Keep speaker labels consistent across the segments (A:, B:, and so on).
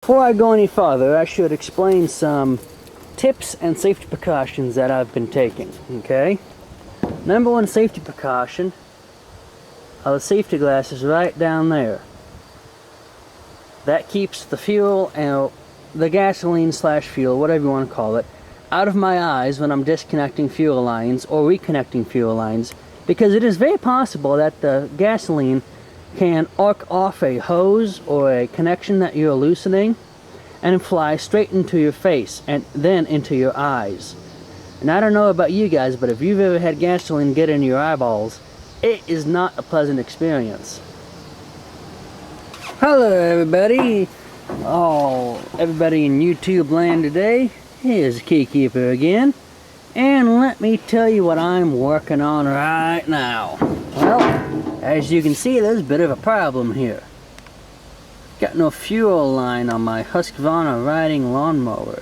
A: Before I go any farther, I should explain some tips and safety precautions that I've been taking, okay? Number one safety precaution are the safety glasses right down there. That keeps the fuel and the gasoline slash fuel, whatever you want to call it, out of my eyes when I'm disconnecting fuel lines or reconnecting fuel lines, because it is very possible that the gasoline can arc off a hose or a connection that you're loosening and fly straight into your face and then into your eyes. And I don't know about you guys, but if you've ever had gasoline get in your eyeballs, it is not a pleasant experience. Hello everybody! Everybody in YouTube land today. Here's Keykeeper again. And let me tell you what I'm working on right now. Well, as you can see, there's a bit of a problem here. Got no fuel line on my Husqvarna Lawn Mower.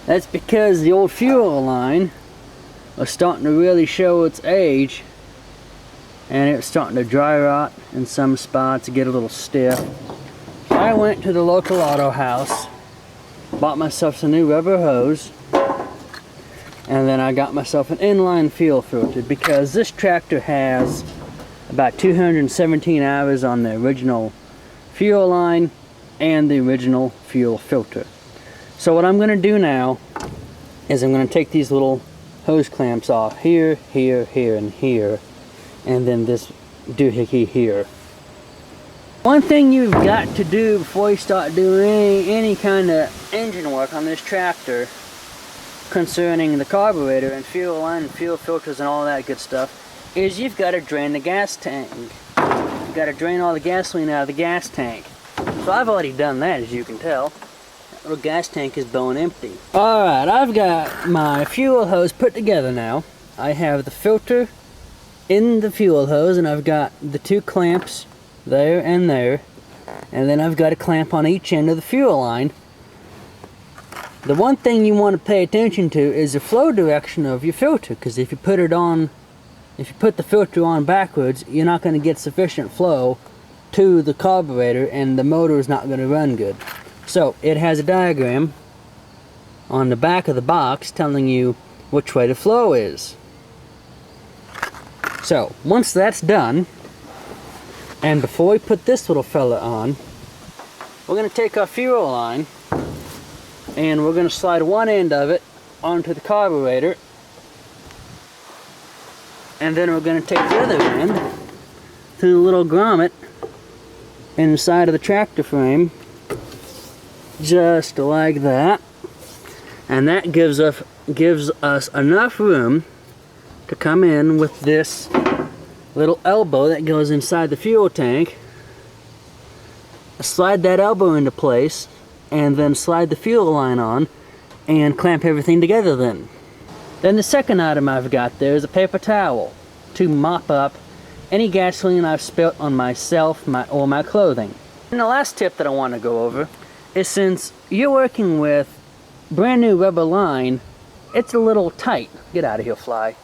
A: That's because the old fuel line was starting to really show its age, and it was starting to dry rot in some spots, get a little stiff. So I went to the local auto house, bought myself some new rubber hose, and then I got myself an inline fuel filter, because this tractor has about 217 hours on the original fuel line and the original fuel filter. So what I'm going to do now is I'm going to take these little hose clamps off here, here, here, and here, and then this doohickey here. One thing you've got to do before you start doing any kind of engine work on this tractor concerning the carburetor and fuel line and fuel filters and all that good stuff is you've got to drain the gas tank. You've got to drain all the gasoline out of the gas tank. So I've already done that, as you can tell. That little gas tank is bone empty. Alright, I've got my fuel hose put together now. I have the filter in the fuel hose, and I've got the two clamps there and there, and then I've got a clamp on each end of the fuel line. The one thing you want to pay attention to is the flow direction of your filter, because if you put the filter on backwards, you're not going to get sufficient flow to the carburetor, and the motor is not going to run good. So it has a diagram on the back of the box telling you which way the flow is. So once that's done, and before we put this little fella on, we're going to take our fuel line and we're going to slide one end of it onto the carburetor, and then we're going to take the other end through the little grommet inside of the tractor frame, just like that. And that gives us enough room to come in with this little elbow that goes inside the fuel tank. Slide that elbow into place, and then slide the fuel line on and clamp everything together then. Then the second item I've got there is a paper towel to mop up any gasoline I've spilt on myself or my clothing. And the last tip that I want to go over is, since you're working with brand new rubber line, it's a little tight. Get out of here, fly.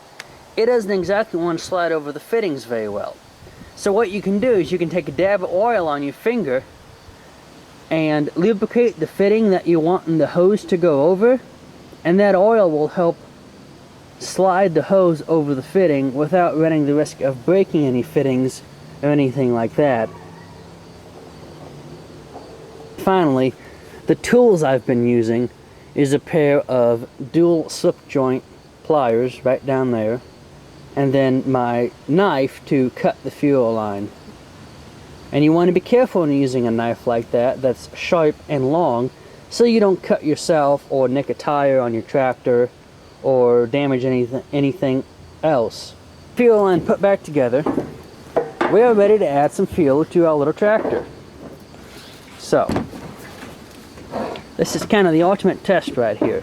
A: It doesn't exactly want to slide over the fittings very well. So what you can do is you can take a dab of oil on your finger and lubricate the fitting that you want the hose to go over, and that oil will help slide the hose over the fitting without running the risk of breaking any fittings or anything like that. Finally, the tools I've been using is a pair of dual slip joint pliers right down there, and then my knife to cut the fuel line. And you want to be careful in using a knife like that that's sharp and long, so you don't cut yourself or nick a tire on your tractor or damage anything else. Fuel line put back together, we are ready to add some fuel to our little tractor. So this is kind of the ultimate test right here.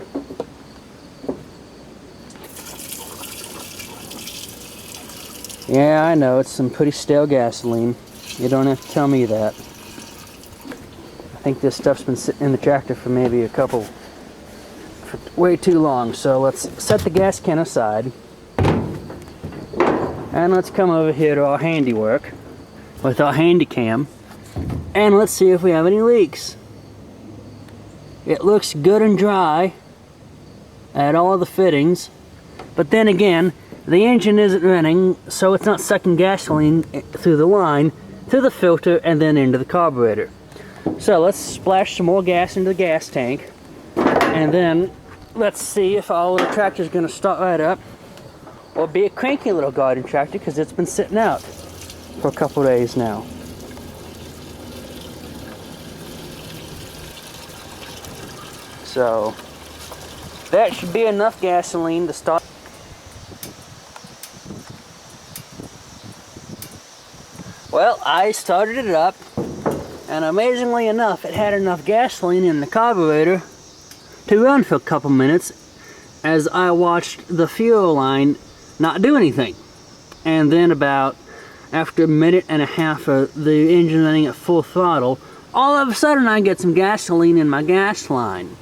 A: Yeah, I know, it's some pretty stale gasoline. You don't have to tell me that. I think this stuff's been sitting in the tractor for maybe for way too long. So let's set the gas can aside, and let's come over here to our handiwork with our handy cam and let's see if we have any leaks. It looks good and dry at all the fittings, but then again, the engine isn't running, so it's not sucking gasoline through the line, through the filter, and then into the carburetor. So let's splash some more gas into the gas tank, and then let's see if our little tractor's gonna start right up, or be a cranky little garden tractor, because it's been sitting out for a couple days now. So that should be enough gasoline to start. Well, I started it up, and amazingly enough, it had enough gasoline in the carburetor to run for a couple minutes as I watched the fuel line not do anything. And then after a minute and a half of the engine running at full throttle, all of a sudden I get some gasoline in my gas line.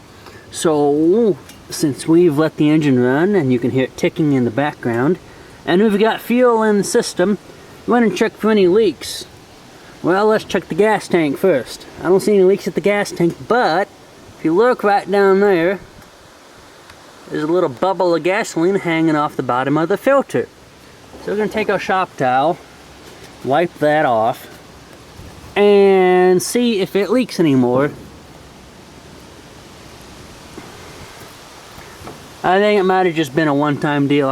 A: So since we've let the engine run, and you can hear it ticking in the background, and we've got fuel in the system, we went and checked for any leaks. Well, let's check the gas tank first. I don't see any leaks at the gas tank, but if you look right down there, there's a little bubble of gasoline hanging off the bottom of the filter. So we're going to take our shop towel, wipe that off, and see if it leaks anymore. I think it might have just been a one-time deal.